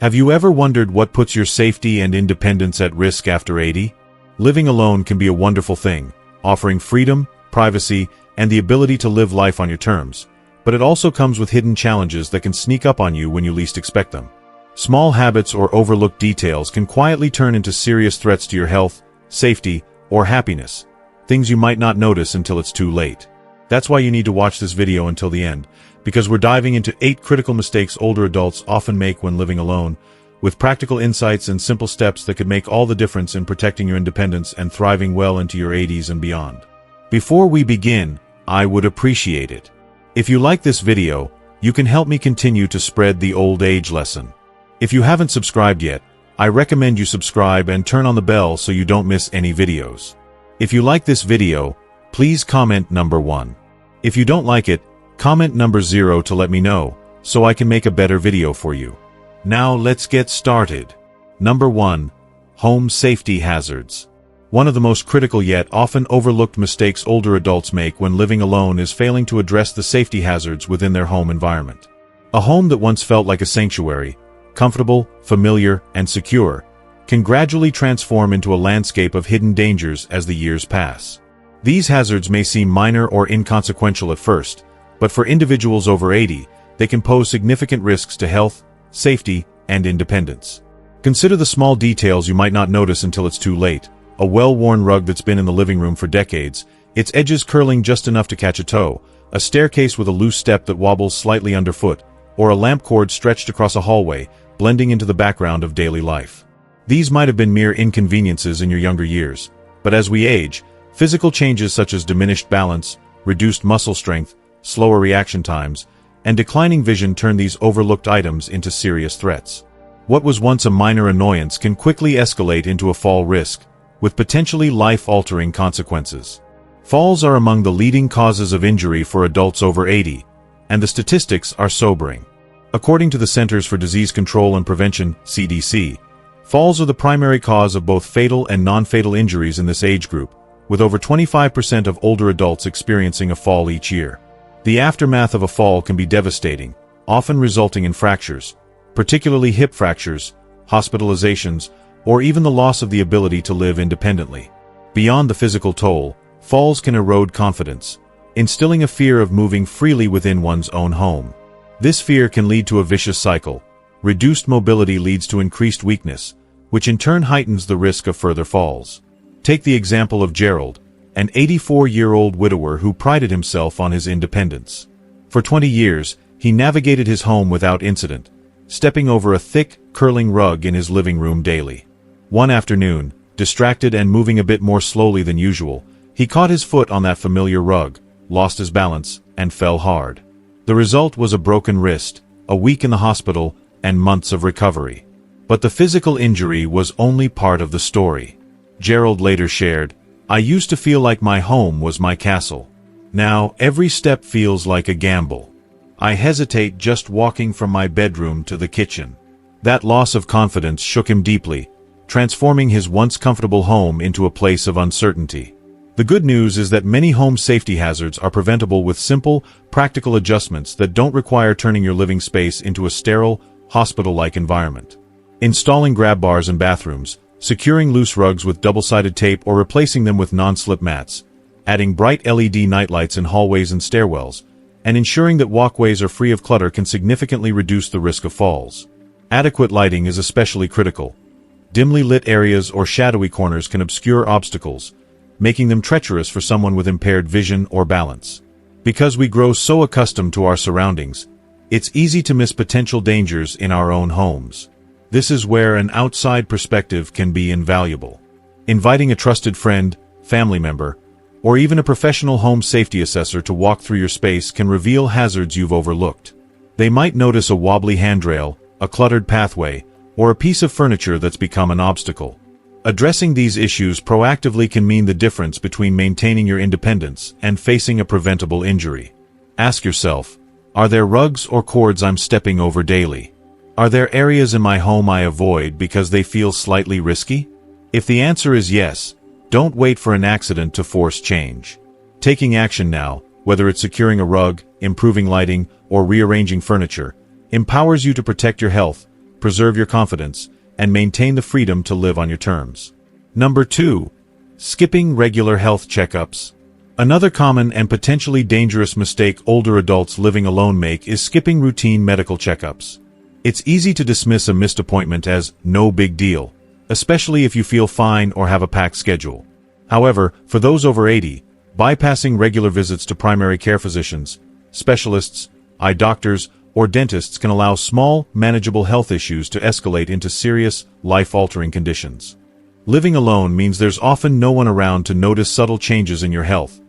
Have you ever wondered what puts your safety and independence at risk after 80? Living alone can be a wonderful thing, offering freedom, privacy, and the ability to live life on your terms. But it also comes with hidden challenges that can sneak up on you when you least expect them. Small habits or overlooked details can quietly turn into serious threats to your health, safety, or happiness. Things you might not notice until it's too late. That's why you need to watch this video until the end, because we're diving into 8 critical mistakes older adults often make when living alone, with practical insights and simple steps that could make all the difference in protecting your independence and thriving well into your 80s and beyond. Before we begin, I would appreciate it if you like this video. You can help me continue to spread the old age lesson. If you haven't subscribed yet, I recommend you subscribe and turn on the bell so you don't miss any videos. If you like this video, please comment number 1. If you don't like it, comment number 0 to let me know, so I can make a better video for you. Now let's get started. Number 1. Home safety hazards. One of the most critical yet often overlooked mistakes older adults make when living alone is failing to address the safety hazards within their home environment. A home that once felt like a sanctuary, comfortable, familiar, and secure, can gradually transform into a landscape of hidden dangers as the years pass. These hazards may seem minor or inconsequential at first, but for individuals over 80, they can pose significant risks to health, safety, and independence. Consider the small details you might not notice until it's too late. A well-worn rug that's been in the living room for decades, its edges curling just enough to catch a toe, a staircase with a loose step that wobbles slightly underfoot, or a lamp cord stretched across a hallway, blending into the background of daily life. These might have been mere inconveniences in your younger years, but as we age, physical changes such as diminished balance, reduced muscle strength, slower reaction times, and declining vision turn these overlooked items into serious threats. What was once a minor annoyance can quickly escalate into a fall risk, with potentially life-altering consequences. Falls are among the leading causes of injury for adults over 80, and the statistics are sobering. According to the Centers for Disease Control and Prevention, CDC, falls are the primary cause of both fatal and non-fatal injuries in this age group, with over 25% of older adults experiencing a fall each year. The aftermath of a fall can be devastating, often resulting in fractures, particularly hip fractures, hospitalizations, or even the loss of the ability to live independently. Beyond the physical toll, falls can erode confidence, instilling a fear of moving freely within one's own home. This fear can lead to a vicious cycle. Reduced mobility leads to increased weakness, which in turn heightens the risk of further falls. Take the example of Gerald, an 84-year-old widower who prided himself on his independence. For 20 years, he navigated his home without incident, stepping over a thick, curling rug in his living room daily. One afternoon, distracted and moving a bit more slowly than usual, he caught his foot on that familiar rug, lost his balance, and fell hard. The result was a broken wrist, a week in the hospital, and months of recovery. But the physical injury was only part of the story. Gerald later shared, "I used to feel like my home was my castle. Now, every step feels like a gamble. I hesitate just walking from my bedroom to the kitchen." That loss of confidence shook him deeply, transforming his once comfortable home into a place of uncertainty. The good news is that many home safety hazards are preventable with simple, practical adjustments that don't require turning your living space into a sterile, hospital-like environment. Installing grab bars in bathrooms, securing loose rugs with double-sided tape or replacing them with non-slip mats, adding bright LED nightlights in hallways and stairwells, and ensuring that walkways are free of clutter can significantly reduce the risk of falls. Adequate lighting is especially critical. Dimly lit areas or shadowy corners can obscure obstacles, making them treacherous for someone with impaired vision or balance. Because we grow so accustomed to our surroundings, it's easy to miss potential dangers in our own homes. This is where an outside perspective can be invaluable. Inviting a trusted friend, family member, or even a professional home safety assessor to walk through your space can reveal hazards you've overlooked. They might notice a wobbly handrail, a cluttered pathway, or a piece of furniture that's become an obstacle. Addressing these issues proactively can mean the difference between maintaining your independence and facing a preventable injury. Ask yourself, are there rugs or cords I'm stepping over daily? Are there areas in my home I avoid because they feel slightly risky? If the answer is yes, don't wait for an accident to force change. Taking action now, whether it's securing a rug, improving lighting, or rearranging furniture, empowers you to protect your health, preserve your confidence, and maintain the freedom to live on your terms. Number 2. Skipping regular health checkups. Another common and potentially dangerous mistake older adults living alone make is skipping routine medical checkups. It's easy to dismiss a missed appointment as no big deal, especially if you feel fine or have a packed schedule. However, for those over 80, bypassing regular visits to primary care physicians, specialists, eye doctors, or dentists can allow small, manageable health issues to escalate into serious, life-altering conditions. Living alone means there's often no one around to notice subtle changes in your health,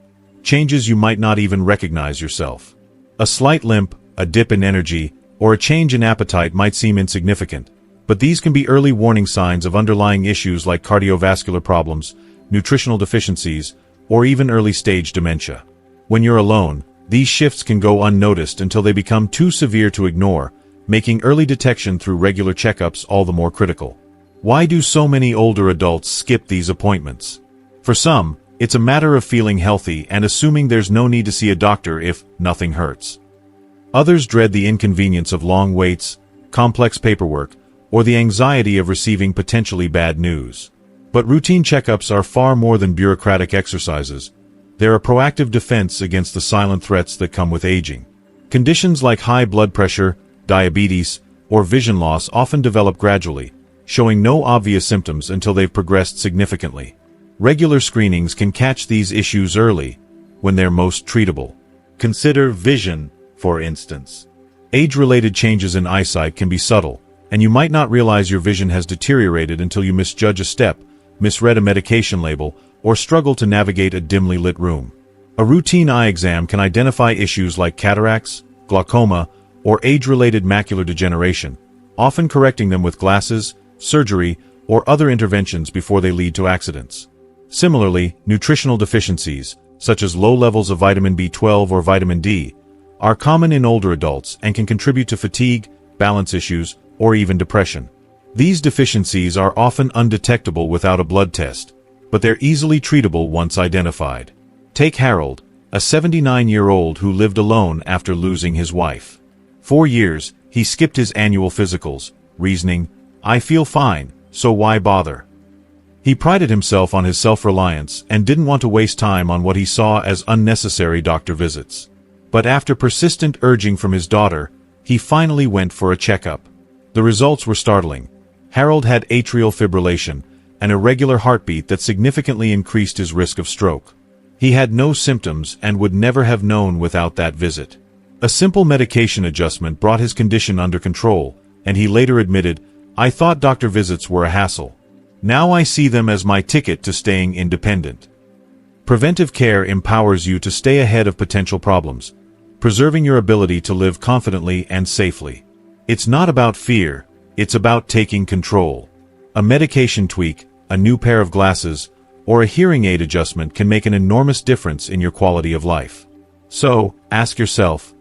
changes you might not even recognize yourself. A slight limp, a dip in energy, or a change in appetite might seem insignificant, but these can be early warning signs of underlying issues like cardiovascular problems, nutritional deficiencies, or even early-stage dementia. When you're alone, these shifts can go unnoticed until they become too severe to ignore, making early detection through regular checkups all the more critical. Why do so many older adults skip these appointments? For some, it's a matter of feeling healthy and assuming there's no need to see a doctor if nothing hurts. Others dread the inconvenience of long waits, complex paperwork, or the anxiety of receiving potentially bad news. But routine checkups are far more than bureaucratic exercises. They're a proactive defense against the silent threats that come with aging. Conditions like high blood pressure, diabetes, or vision loss often develop gradually, showing no obvious symptoms until they've progressed significantly. Regular screenings can catch these issues early, when they're most treatable. Consider vision, for instance. Age-related changes in eyesight can be subtle, and you might not realize your vision has deteriorated until you misjudge a step, misread a medication label, or struggle to navigate a dimly lit room. A routine eye exam can identify issues like cataracts, glaucoma, or age-related macular degeneration, often correcting them with glasses, surgery, or other interventions before they lead to accidents. Similarly, nutritional deficiencies, such as low levels of vitamin B12 or vitamin D, are common in older adults and can contribute to fatigue, balance issues, or even depression. These deficiencies are often undetectable without a blood test, but they're easily treatable once identified. Take Harold, a 79-year-old who lived alone after losing his wife. For years, he skipped his annual physicals, reasoning, "I feel fine, so why bother?" He prided himself on his self-reliance and didn't want to waste time on what he saw as unnecessary doctor visits. But after persistent urging from his daughter, he finally went for a checkup. The results were startling. Harold had atrial fibrillation, an irregular heartbeat that significantly increased his risk of stroke. He had no symptoms and would never have known without that visit. A simple medication adjustment brought his condition under control, and he later admitted, "I thought doctor visits were a hassle. Now I see them as my ticket to staying independent." Preventive care empowers you to stay ahead of potential problems, preserving your ability to live confidently and safely. It's not about fear, it's about taking control. A medication tweak, a new pair of glasses, or a hearing aid adjustment can make an enormous difference in your quality of life. So, ask yourself,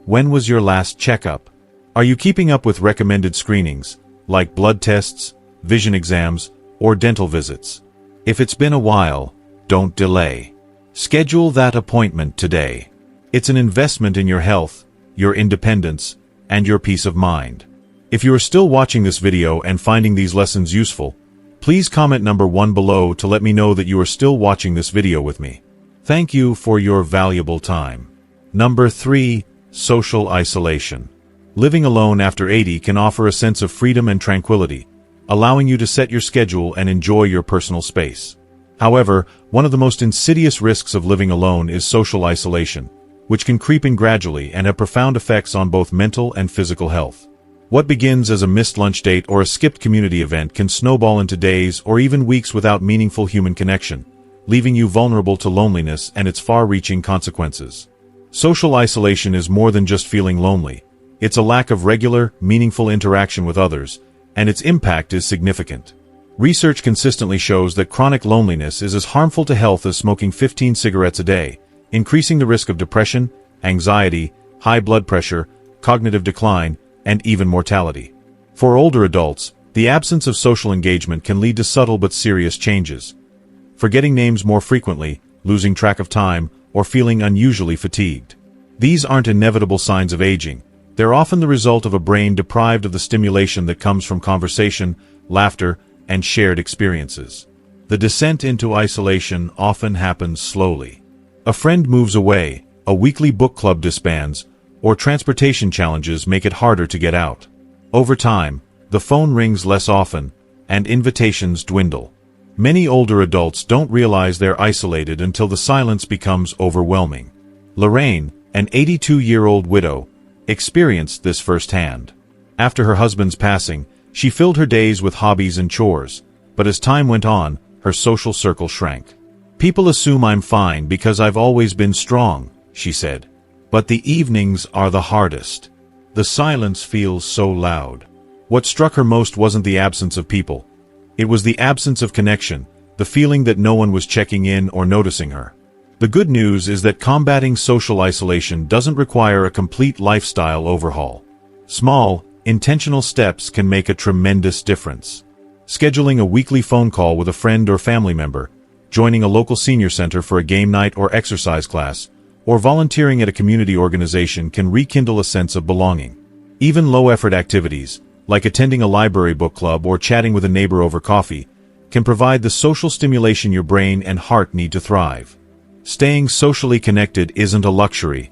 when was your last checkup? Are you keeping up with recommended screenings, like blood tests, vision exams, or dental visits? If it's been a while, don't delay. Schedule that appointment today. It's an investment in your health, your independence, and your peace of mind. If you are still watching this video and finding these lessons useful, please comment number 1 below to let me know that you are still watching this video with me. Thank you for your valuable time. Number 3. Social isolation. Living alone after 80 can offer a sense of freedom and tranquility, allowing you to set your schedule and enjoy your personal space. However, one of the most insidious risks of living alone is social isolation, which can creep in gradually and have profound effects on both mental and physical health. What begins as a missed lunch date or a skipped community event can snowball into days or even weeks without meaningful human connection, leaving you vulnerable to loneliness and its far-reaching consequences. Social isolation is more than just feeling lonely. It's a lack of regular, meaningful interaction with others, and its impact is significant. Research consistently shows that chronic loneliness is as harmful to health as smoking 15 cigarettes a day, increasing the risk of depression, anxiety, high blood pressure, cognitive decline, and even mortality. For older adults, the absence of social engagement can lead to subtle but serious changes. Forgetting names more frequently, losing track of time, or feeling unusually fatigued. These aren't inevitable signs of aging. They're often the result of a brain deprived of the stimulation that comes from conversation, laughter, and shared experiences. The descent into isolation often happens slowly. A friend moves away, a weekly book club disbands, or transportation challenges make it harder to get out. Over time, the phone rings less often, and invitations dwindle. Many older adults don't realize they're isolated until the silence becomes overwhelming. Lorraine, an 82-year-old widow, experienced this firsthand. After her husband's passing, she filled her days with hobbies and chores, but as time went on, her social circle shrank. "People assume I'm fine because I've always been strong," she said. "But the evenings are the hardest. The silence feels so loud." What struck her most wasn't the absence of people. It was the absence of connection, the feeling that no one was checking in or noticing her. The good news is that combating social isolation doesn't require a complete lifestyle overhaul. Small, intentional steps can make a tremendous difference. Scheduling a weekly phone call with a friend or family member, joining a local senior center for a game night or exercise class, or volunteering at a community organization can rekindle a sense of belonging. Even low-effort activities, like attending a library book club or chatting with a neighbor over coffee, can provide the social stimulation your brain and heart need to thrive. Staying socially connected isn't a luxury,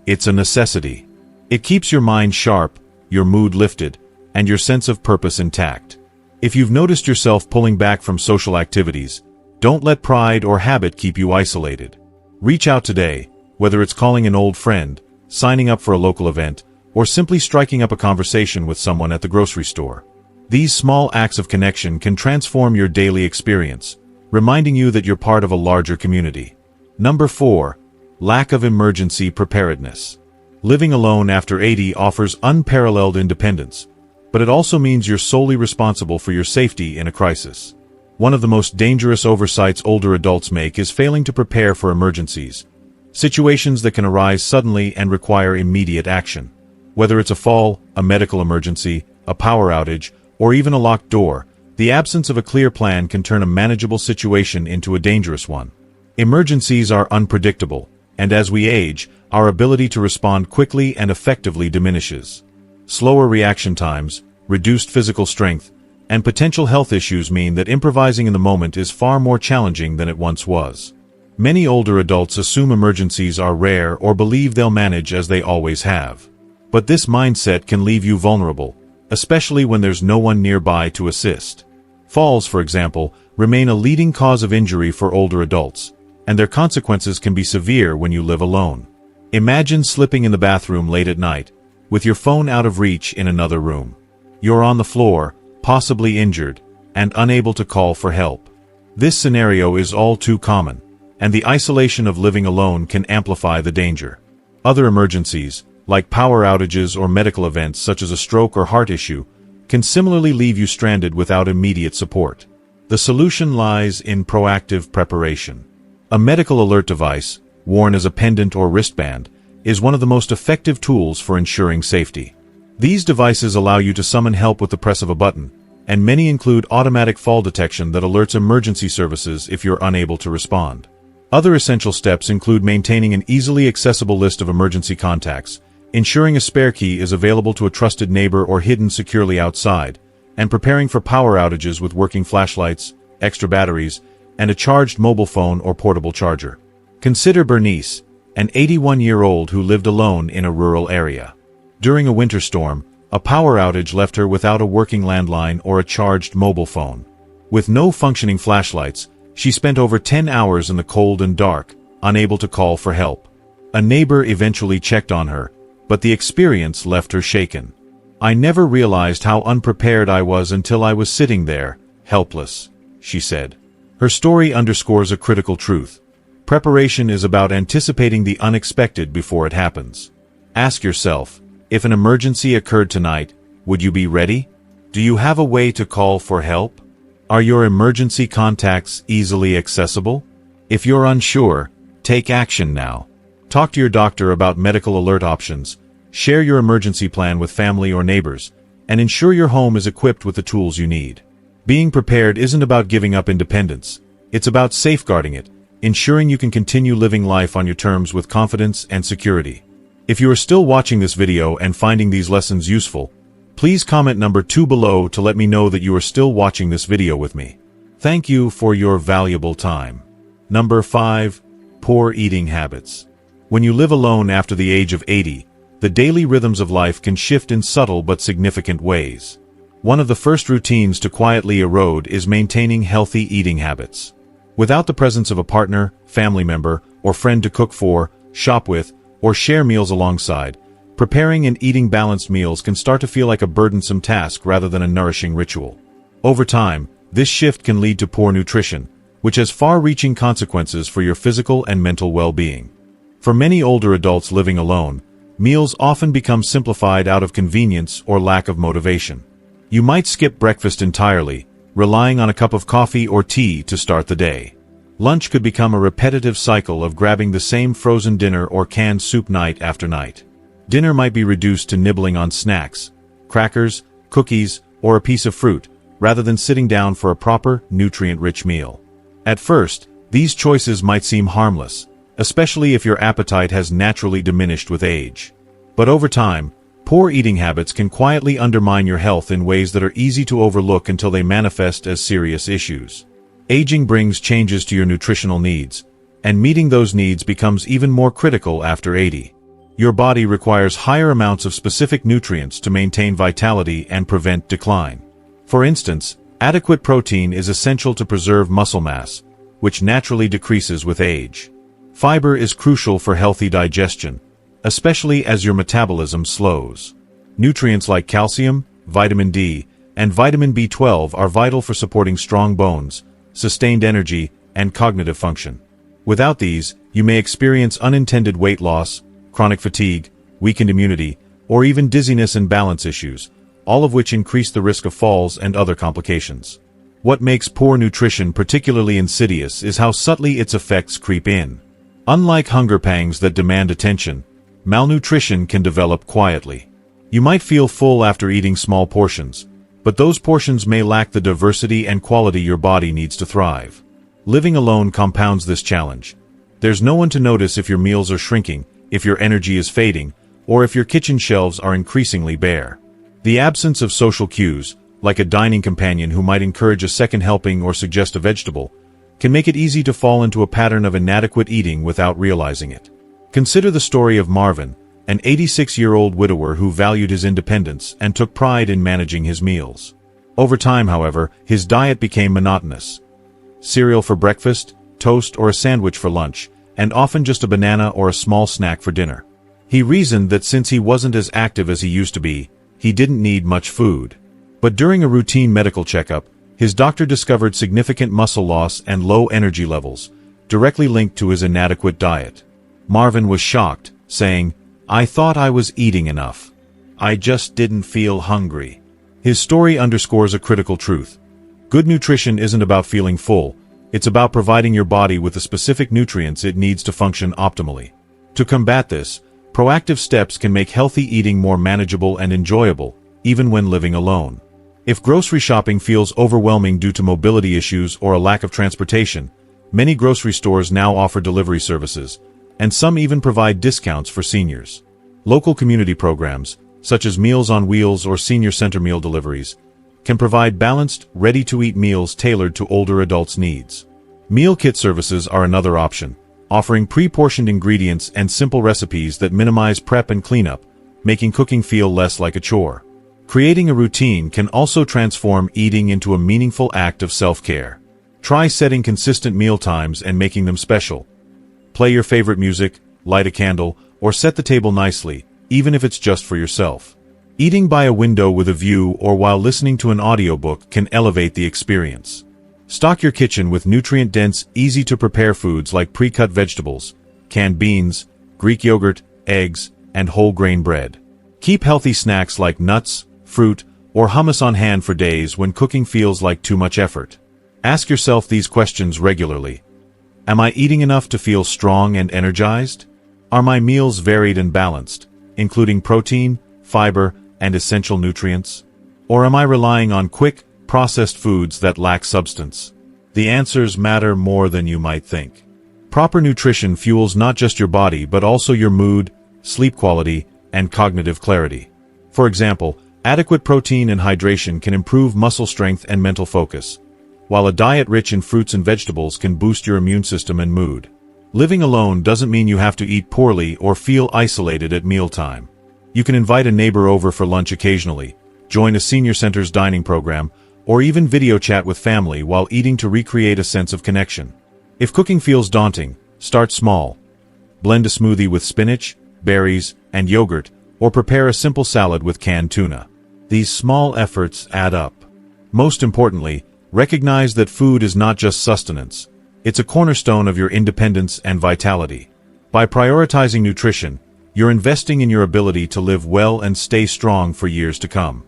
it's a necessity. It keeps your mind sharp, your mood lifted, and your sense of purpose intact. If you've noticed yourself pulling back from social activities, don't let pride or habit keep you isolated. Reach out today, whether it's calling an old friend, signing up for a local event, or simply striking up a conversation with someone at the grocery store. These small acts of connection can transform your daily experience, reminding you that you're part of a larger community. Number 4. Lack of emergency preparedness. Living alone after 80 offers unparalleled independence, but it also means you're solely responsible for your safety in a crisis. One of the most dangerous oversights older adults make is failing to prepare for emergencies, situations that can arise suddenly and require immediate action. Whether it's a fall, a medical emergency, a power outage, or even a locked door, the absence of a clear plan can turn a manageable situation into a dangerous one. Emergencies are unpredictable, and as we age, our ability to respond quickly and effectively diminishes. Slower reaction times, reduced physical strength, and potential health issues mean that improvising in the moment is far more challenging than it once was. Many older adults assume emergencies are rare or believe they'll manage as they always have. But this mindset can leave you vulnerable, especially when there's no one nearby to assist. Falls, for example, remain a leading cause of injury for older adults, and their consequences can be severe when you live alone. Imagine slipping in the bathroom late at night, with your phone out of reach in another room. You're on the floor, possibly injured, and unable to call for help. This scenario is all too common, and the isolation of living alone can amplify the danger. Other emergencies, like power outages or medical events such as a stroke or heart issue, can similarly leave you stranded without immediate support. The solution lies in proactive preparation. A medical alert device, worn as a pendant or wristband, is one of the most effective tools for ensuring safety. These devices allow you to summon help with the press of a button, and many include automatic fall detection that alerts emergency services if you're unable to respond. Other essential steps include maintaining an easily accessible list of emergency contacts, ensuring a spare key is available to a trusted neighbor or hidden securely outside, and preparing for power outages with working flashlights, extra batteries, and a charged mobile phone or portable charger. Consider Bernice, an 81-year-old who lived alone in a rural area. During a winter storm, a power outage left her without a working landline or a charged mobile phone. With no functioning flashlights, she spent over 10 hours in the cold and dark, unable to call for help. A neighbor eventually checked on her, but the experience left her shaken. "I never realized how unprepared I was until I was sitting there, helpless," she said. Her story underscores a critical truth. Preparation is about anticipating the unexpected before it happens. Ask yourself, if an emergency occurred tonight, would you be ready? Do you have a way to call for help? Are your emergency contacts easily accessible? If you're unsure, take action now. Talk to your doctor about medical alert options, share your emergency plan with family or neighbors, and ensure your home is equipped with the tools you need. Being prepared isn't about giving up independence. It's about safeguarding it, ensuring you can continue living life on your terms with confidence and security. If you are still watching this video and finding these lessons useful, please comment number 2 below to let me know that you are still watching this video with me. Thank you for your valuable time. Number 5. Poor eating habits. When you live alone after the age of 80, the daily rhythms of life can shift in subtle but significant ways. One of the first routines to quietly erode is maintaining healthy eating habits. Without the presence of a partner, family member, or friend to cook for, shop with, or share meals alongside, preparing and eating balanced meals can start to feel like a burdensome task rather than a nourishing ritual. Over time, this shift can lead to poor nutrition, which has far-reaching consequences for your physical and mental well-being. For many older adults living alone, meals often become simplified out of convenience or lack of motivation. You might skip breakfast entirely, relying on a cup of coffee or tea to start the day. Lunch could become a repetitive cycle of grabbing the same frozen dinner or canned soup night after night. Dinner might be reduced to nibbling on snacks, crackers, cookies, or a piece of fruit, rather than sitting down for a proper, nutrient-rich meal. At first, these choices might seem harmless, especially if your appetite has naturally diminished with age. But over time, poor eating habits can quietly undermine your health in ways that are easy to overlook until they manifest as serious issues. Aging brings changes to your nutritional needs, and meeting those needs becomes even more critical after 80. Your body requires higher amounts of specific nutrients to maintain vitality and prevent decline. For instance, adequate protein is essential to preserve muscle mass, which naturally decreases with age. Fiber is crucial for healthy digestion, especially as your metabolism slows. Nutrients like calcium, vitamin D, and vitamin B12 are vital for supporting strong bones, sustained energy, and cognitive function. Without these, you may experience unintended weight loss, chronic fatigue, weakened immunity, or even dizziness and balance issues, all of which increase the risk of falls and other complications. What makes poor nutrition particularly insidious is how subtly its effects creep in. Unlike hunger pangs that demand attention, malnutrition can develop quietly. You might feel full after eating small portions, but those portions may lack the diversity and quality your body needs to thrive. Living alone compounds this challenge. There's no one to notice if your meals are shrinking, if your energy is fading, or if your kitchen shelves are increasingly bare. The absence of social cues, like a dining companion who might encourage a second helping or suggest a vegetable, can make it easy to fall into a pattern of inadequate eating without realizing it. Consider the story of Marvin, an 86-year-old widower who valued his independence and took pride in managing his meals. Over time, however, his diet became monotonous. Cereal for breakfast, toast or a sandwich for lunch, and often just a banana or a small snack for dinner. He reasoned that since he wasn't as active as he used to be, he didn't need much food. But during a routine medical checkup, his doctor discovered significant muscle loss and low energy levels, directly linked to his inadequate diet. Marvin was shocked, saying, "I thought I was eating enough. I just didn't feel hungry." His story underscores a critical truth. Good nutrition isn't about feeling full, it's about providing your body with the specific nutrients it needs to function optimally. To combat this, proactive steps can make healthy eating more manageable and enjoyable, even when living alone. If grocery shopping feels overwhelming due to mobility issues or a lack of transportation, many grocery stores now offer delivery services, and some even provide discounts for seniors. Local community programs, such as Meals on Wheels or Senior Center meal deliveries, can provide balanced, ready-to-eat meals tailored to older adults' needs. Meal kit services are another option, offering pre-portioned ingredients and simple recipes that minimize prep and cleanup, making cooking feel less like a chore. Creating a routine can also transform eating into a meaningful act of self-care. Try setting consistent meal times and making them special. Play your favorite music, light a candle, or set the table nicely, even if it's just for yourself. Eating by a window with a view or while listening to an audiobook can elevate the experience. Stock your kitchen with nutrient-dense, easy-to-prepare foods like pre-cut vegetables, canned beans, Greek yogurt, eggs, and whole-grain bread. Keep healthy snacks like nuts, fruit, or hummus on hand for days when cooking feels like too much effort. Ask yourself these questions regularly. Am I eating enough to feel strong and energized? Are my meals varied and balanced, including protein, fiber, and essential nutrients? Or am I relying on quick, processed foods that lack substance? The answers matter more than you might think. Proper nutrition fuels not just your body but also your mood, sleep quality, and cognitive clarity. For example, adequate protein and hydration can improve muscle strength and mental focus, while a diet rich in fruits and vegetables can boost your immune system and mood. Living alone doesn't mean you have to eat poorly or feel isolated at mealtime. You can invite a neighbor over for lunch occasionally, join a senior center's dining program, or even video chat with family while eating to recreate a sense of connection. If cooking feels daunting, start small. Blend a smoothie with spinach, berries, and yogurt, or prepare a simple salad with canned tuna. These small efforts add up. Most importantly, recognize that food is not just sustenance. It's a cornerstone of your independence and vitality. By prioritizing nutrition, you're investing in your ability to live well and stay strong for years to come.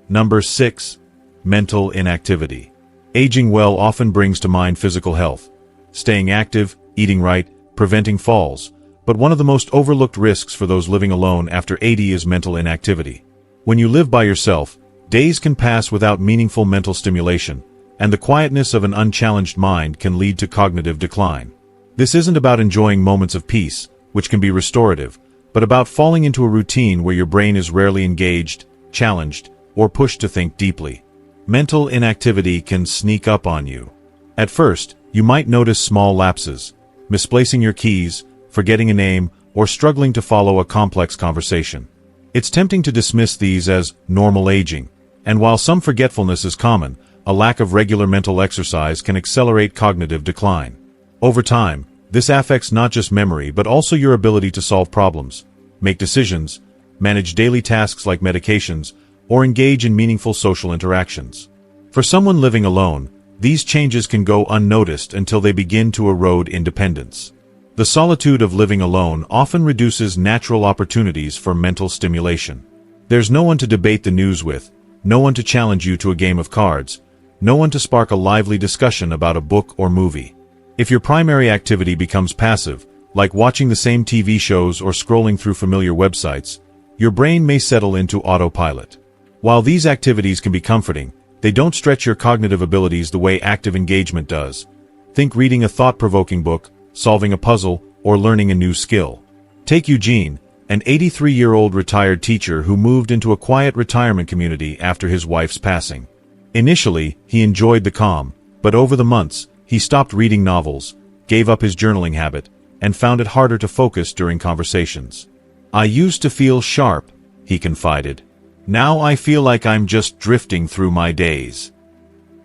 Number 6. Mental inactivity. Aging well often brings to mind physical health, staying active, eating right, preventing falls. But one of the most overlooked risks for those living alone after 80 is mental inactivity. When you live by yourself, days can pass without meaningful mental stimulation, and the quietness of an unchallenged mind can lead to cognitive decline. This isn't about enjoying moments of peace, which can be restorative, but about falling into a routine where your brain is rarely engaged, challenged, or pushed to think deeply. Mental inactivity can sneak up on you. At first, you might notice small lapses, misplacing your keys, forgetting a name, or struggling to follow a complex conversation. It's tempting to dismiss these as normal aging, and while some forgetfulness is common, a lack of regular mental exercise can accelerate cognitive decline. Over time, this affects not just memory but also your ability to solve problems, make decisions, manage daily tasks like medications, or engage in meaningful social interactions. For someone living alone, these changes can go unnoticed until they begin to erode independence. The solitude of living alone often reduces natural opportunities for mental stimulation. There's no one to debate the news with, no one to challenge you to a game of cards, no one to spark a lively discussion about a book or movie. If your primary activity becomes passive, like watching the same TV shows or scrolling through familiar websites, your brain may settle into autopilot. While these activities can be comforting, they don't stretch your cognitive abilities the way active engagement does. Think reading a thought-provoking book, solving a puzzle, or learning a new skill. Take Eugene, an 83-year-old retired teacher who moved into a quiet retirement community after his wife's passing. Initially, he enjoyed the calm, but over the months, he stopped reading novels, gave up his journaling habit, and found it harder to focus during conversations. "I used to feel sharp," he confided. "Now I feel like I'm just drifting through my days."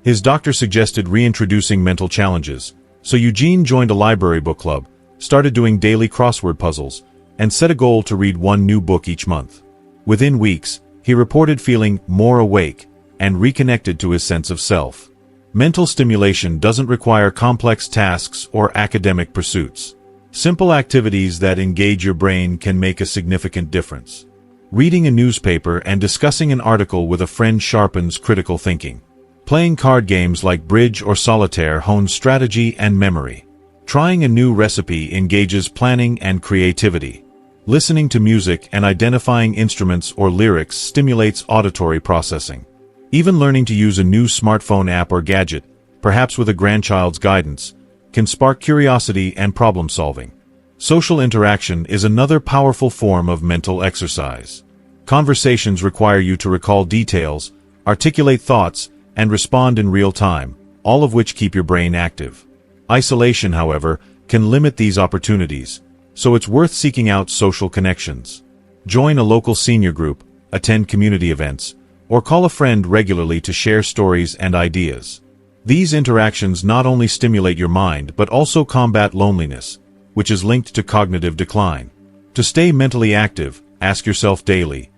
His doctor suggested reintroducing mental challenges, so Eugene joined a library book club, started doing daily crossword puzzles, and set a goal to read one new book each month. Within weeks, he reported feeling more awake and reconnected to his sense of self. Mental stimulation doesn't require complex tasks or academic pursuits. Simple activities that engage your brain can make a significant difference. Reading a newspaper and discussing an article with a friend sharpens critical thinking. Playing card games like bridge or solitaire hones strategy and memory. Trying a new recipe engages planning and creativity. Listening to music and identifying instruments or lyrics stimulates auditory processing. Even learning to use a new smartphone app or gadget, perhaps with a grandchild's guidance, can spark curiosity and problem-solving. Social interaction is another powerful form of mental exercise. Conversations require you to recall details, articulate thoughts, and respond in real time, all of which keep your brain active. Isolation, however, can limit these opportunities, so it's worth seeking out social connections. Join a local senior group, attend community events, or call a friend regularly to share stories and ideas. These interactions not only stimulate your mind but also combat loneliness, which is linked to cognitive decline. To stay mentally active, ask yourself daily,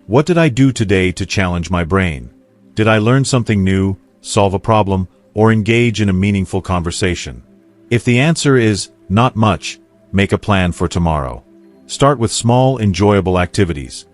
what did I do today to challenge my brain? Did I learn something new, solve a problem, or engage in a meaningful conversation? If the answer is not much, make a plan for tomorrow. Start with small, enjoyable activities.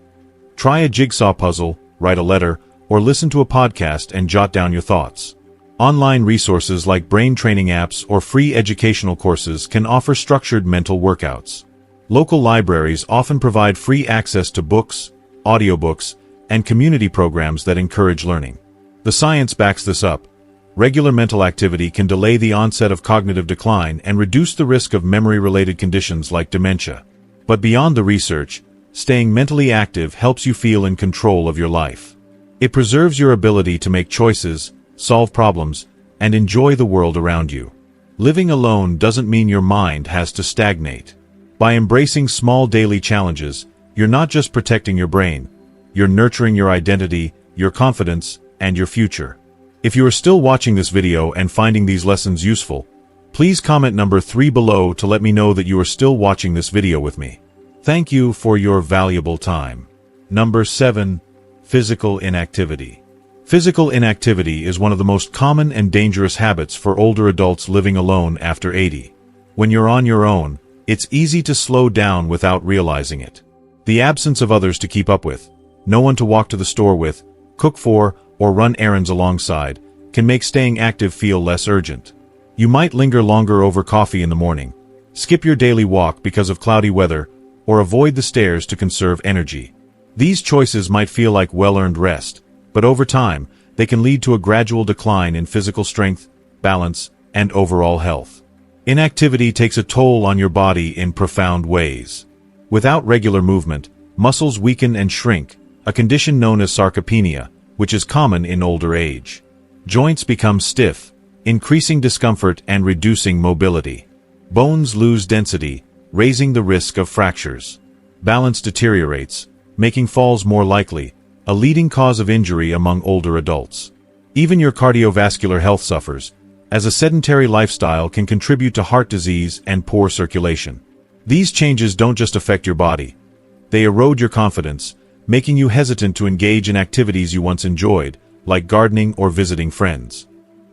Try a jigsaw puzzle, write a letter, or listen to a podcast and jot down your thoughts. Online resources like brain training apps or free educational courses can offer structured mental workouts. Local libraries often provide free access to books, audiobooks, and community programs that encourage learning. The science backs this up. Regular mental activity can delay the onset of cognitive decline and reduce the risk of memory-related conditions like dementia. But beyond the research, staying mentally active helps you feel in control of your life. It preserves your ability to make choices, solve problems, and enjoy the world around you. Living alone doesn't mean your mind has to stagnate. By embracing small daily challenges, you're not just protecting your brain, you're nurturing your identity, your confidence, and your future. If you are still watching this video and finding these lessons useful, please comment number 3 below to let me know that you are still watching this video with me. Thank you for your valuable time. Number 7. Physical inactivity. Physical inactivity is one of the most common and dangerous habits for older adults living alone after 80. When you're on your own, it's easy to slow down without realizing it. The absence of others to keep up with, no one to walk to the store with, cook for, or run errands alongside, can make staying active feel less urgent. You might linger longer over coffee in the morning, skip your daily walk because of cloudy weather, or avoid the stairs to conserve energy. These choices might feel like well-earned rest, but over time, they can lead to a gradual decline in physical strength, balance, and overall health. Inactivity takes a toll on your body in profound ways. Without regular movement, muscles weaken and shrink, a condition known as sarcopenia, which is common in older age. Joints become stiff, increasing discomfort and reducing mobility. Bones lose density, raising the risk of fractures. Balance deteriorates, making falls more likely, a leading cause of injury among older adults. Even your cardiovascular health suffers, as a sedentary lifestyle can contribute to heart disease and poor circulation. These changes don't just affect your body. They erode your confidence, making you hesitant to engage in activities you once enjoyed, like gardening or visiting friends.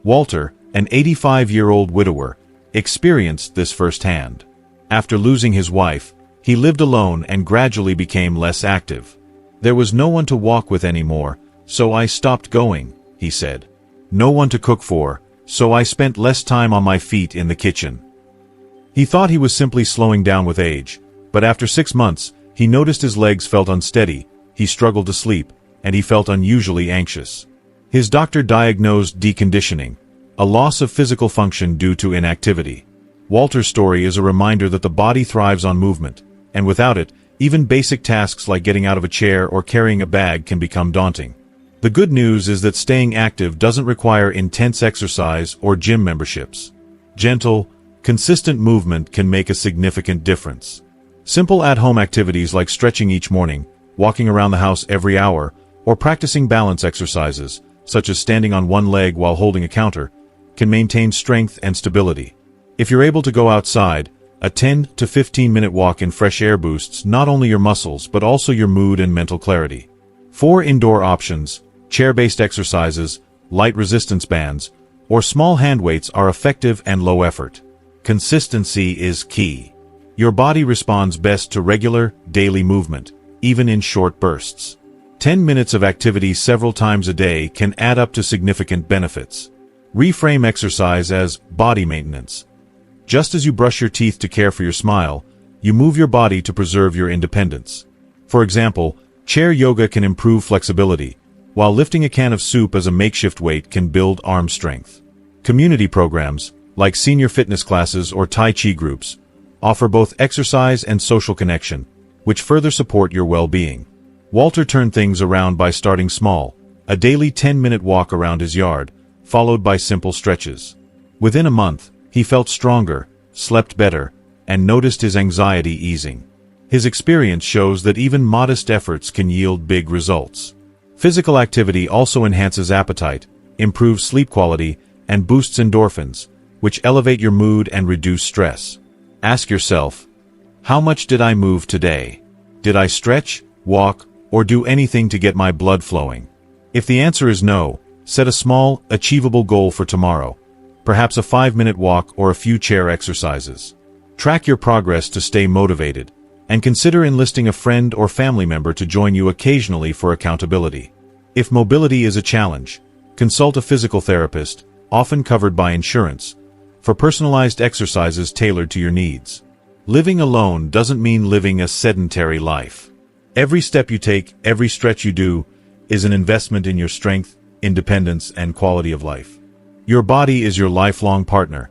Walter, an 85-year-old widower, experienced this firsthand. After losing his wife, he lived alone and gradually became less active. There was no one to walk with anymore, so I stopped going, he said. No one to cook for, so I spent less time on my feet in the kitchen. He thought he was simply slowing down with age, but after 6 months, he noticed his legs felt unsteady, he struggled to sleep, and he felt unusually anxious. His doctor diagnosed deconditioning, a loss of physical function due to inactivity. Walter's story is a reminder that the body thrives on movement, and without it, even basic tasks like getting out of a chair or carrying a bag can become daunting. The good news is that staying active doesn't require intense exercise or gym memberships. Gentle, consistent movement can make a significant difference. Simple at-home activities like stretching each morning, walking around the house every hour, or practicing balance exercises, such as standing on one leg while holding a counter, can maintain strength and stability. If you're able to go outside, a 10 to 15-minute walk in fresh air boosts not only your muscles but also your mood and mental clarity. 4 indoor options, chair-based exercises, light resistance bands, or small hand weights are effective and low effort. Consistency is key. Your body responds best to regular, daily movement, even in short bursts. 10 minutes of activity several times a day can add up to significant benefits. Reframe exercise as body maintenance. Just as you brush your teeth to care for your smile, you move your body to preserve your independence. For example, chair yoga can improve flexibility, while lifting a can of soup as a makeshift weight can build arm strength. Community programs, like senior fitness classes or Tai Chi groups, offer both exercise and social connection, which further support your well-being. Walter turned things around by starting small, a daily 10-minute walk around his yard, followed by simple stretches. Within a month, he felt stronger, slept better, and noticed his anxiety easing. His experience shows that even modest efforts can yield big results. Physical activity also enhances appetite, improves sleep quality, and boosts endorphins, which elevate your mood and reduce stress. Ask yourself, how much did I move today? Did I stretch, walk, or do anything to get my blood flowing? If the answer is no, set a small, achievable goal for tomorrow. Perhaps a 5-minute walk or a few chair exercises. Track your progress to stay motivated, and consider enlisting a friend or family member to join you occasionally for accountability. If mobility is a challenge, consult a physical therapist, often covered by insurance, for personalized exercises tailored to your needs. Living alone doesn't mean living a sedentary life. Every step you take, every stretch you do, is an investment in your strength, independence, and quality of life. Your body is your lifelong partner.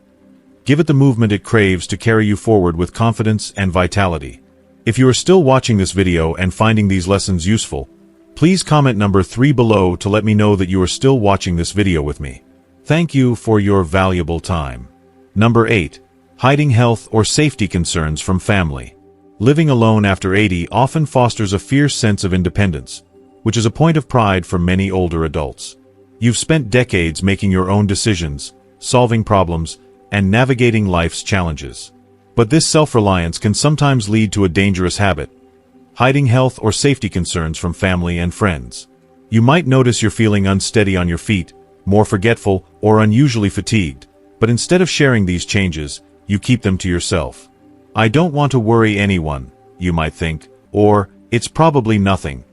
Give it the movement it craves to carry you forward with confidence and vitality. If you are still watching this video and finding these lessons useful, please comment number 3 below to let me know that you are still watching this video with me. Thank you for your valuable time. Number 8. Hiding health or safety concerns from family. Living alone after 80 often fosters a fierce sense of independence, which is a point of pride for many older adults. You've spent decades making your own decisions, solving problems, and navigating life's challenges. But this self-reliance can sometimes lead to a dangerous habit: hiding health or safety concerns from family and friends. You might notice you're feeling unsteady on your feet, more forgetful, or unusually fatigued, but instead of sharing these changes, you keep them to yourself. I don't want to worry anyone, you might think, or it's probably nothing.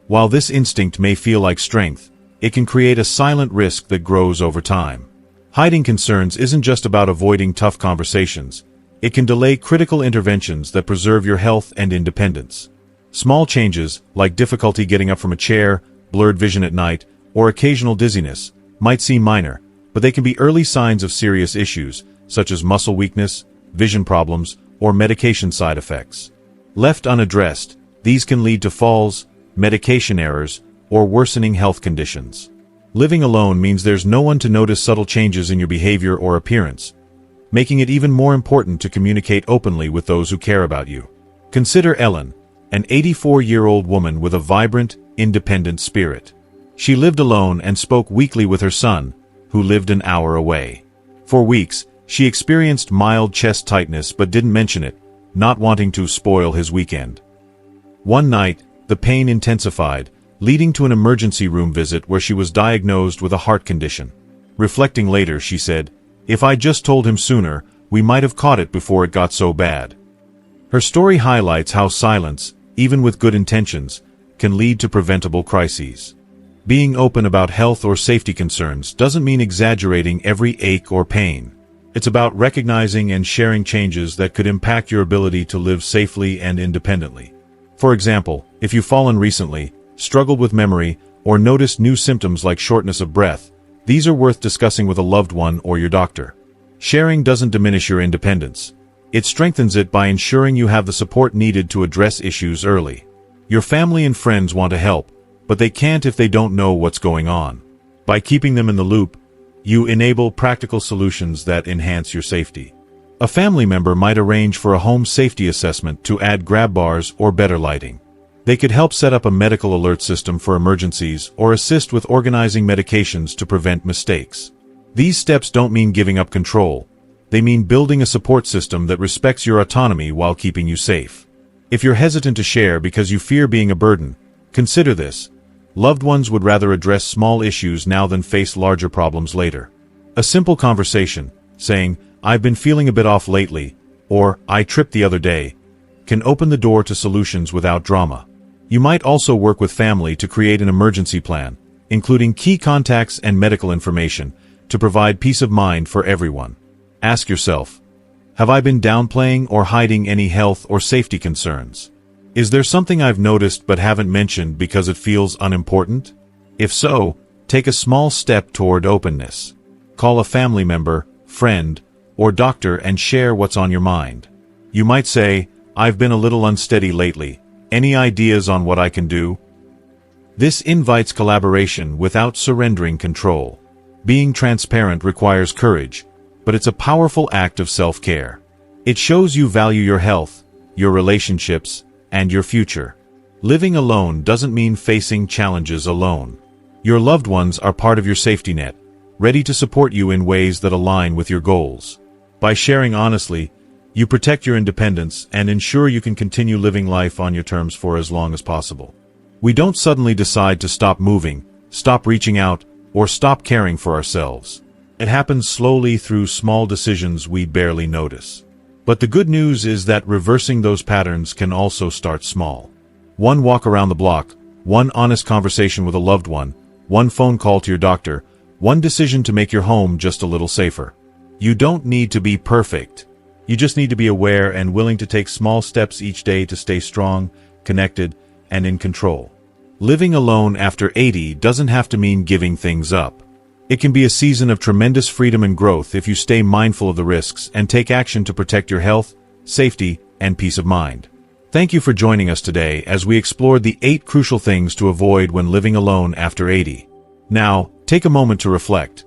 While this instinct may feel like strength, it can create a silent risk that grows over time. Hiding concerns isn't just about avoiding tough conversations. It can delay critical interventions that preserve your health and independence. Small changes, like difficulty getting up from a chair, blurred vision at night, or occasional dizziness, might seem minor, but they can be early signs of serious issues, such as muscle weakness, vision problems, or medication side effects. Left unaddressed, these can lead to falls, medication errors, or worsening health conditions. Living alone means there's no one to notice subtle changes in your behavior or appearance, making it even more important to communicate openly with those who care about you. Consider Ellen, an 84-year-old woman with a vibrant, independent spirit. She lived alone and spoke weekly with her son, who lived an hour away. For weeks, she experienced mild chest tightness but didn't mention it, not wanting to spoil his weekend. One night, the pain intensified, leading to an emergency room visit where she was diagnosed with a heart condition. Reflecting later, she said, "If I just told him sooner, we might have caught it before it got so bad." Her story highlights how silence, even with good intentions, can lead to preventable crises. Being open about health or safety concerns doesn't mean exaggerating every ache or pain. It's about recognizing and sharing changes that could impact your ability to live safely and independently. For example, if you've fallen recently, struggled with memory, or noticed new symptoms like shortness of breath, these are worth discussing with a loved one or your doctor. Sharing doesn't diminish your independence. It strengthens it by ensuring you have the support needed to address issues early. Your family and friends want to help, but they can't if they don't know what's going on. By keeping them in the loop, you enable practical solutions that enhance your safety. A family member might arrange for a home safety assessment to add grab bars or better lighting. They could help set up a medical alert system for emergencies or assist with organizing medications to prevent mistakes. These steps don't mean giving up control. They mean building a support system that respects your autonomy while keeping you safe. If you're hesitant to share because you fear being a burden, consider this. Loved ones would rather address small issues now than face larger problems later. A simple conversation, saying, "I've been feeling a bit off lately," or "I tripped the other day," can open the door to solutions without drama. You might also work with family to create an emergency plan, including key contacts and medical information, to provide peace of mind for everyone. Ask yourself, have I been downplaying or hiding any health or safety concerns? Is there something I've noticed but haven't mentioned because it feels unimportant? If so, take a small step toward openness. Call a family member, friend, or doctor and share what's on your mind. You might say, "I've been a little unsteady lately. Any ideas on what I can do?" This invites collaboration without surrendering control. Being transparent requires courage, but it's a powerful act of self-care. It shows you value your health, your relationships, and your future. Living alone doesn't mean facing challenges alone. Your loved ones are part of your safety net, ready to support you in ways that align with your goals. By sharing honestly, you protect your independence and ensure you can continue living life on your terms for as long as possible. We don't suddenly decide to stop moving, stop reaching out, or stop caring for ourselves. It happens slowly through small decisions we barely notice. But the good news is that reversing those patterns can also start small. One walk around the block, one honest conversation with a loved one, one phone call to your doctor, one decision to make your home just a little safer. You don't need to be perfect. You just need to be aware and willing to take small steps each day to stay strong, connected, and in control. Living alone after 80 doesn't have to mean giving things up. It can be a season of tremendous freedom and growth if you stay mindful of the risks and take action to protect your health, safety, and peace of mind. Thank you for joining us today as we explored the 8 crucial things to avoid when living alone after 80. Now, take a moment to reflect.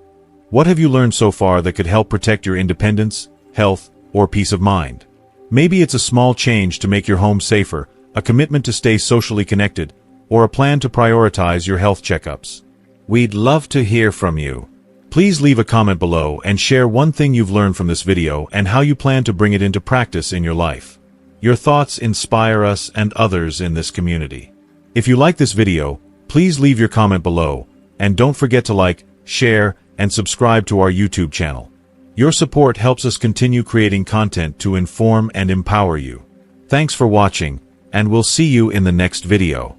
What have you learned so far that could help protect your independence, health, or peace of mind? Maybe it's a small change to make your home safer, a commitment to stay socially connected, or a plan to prioritize your health checkups. We'd love to hear from you. Please leave a comment below and share one thing you've learned from this video and how you plan to bring it into practice in your life. Your thoughts inspire us and others in this community. If you like this video, please leave your comment below, and don't forget to like, share, and subscribe to our YouTube channel. Your support helps us continue creating content to inform and empower you. Thanks for watching, and we'll see you in the next video.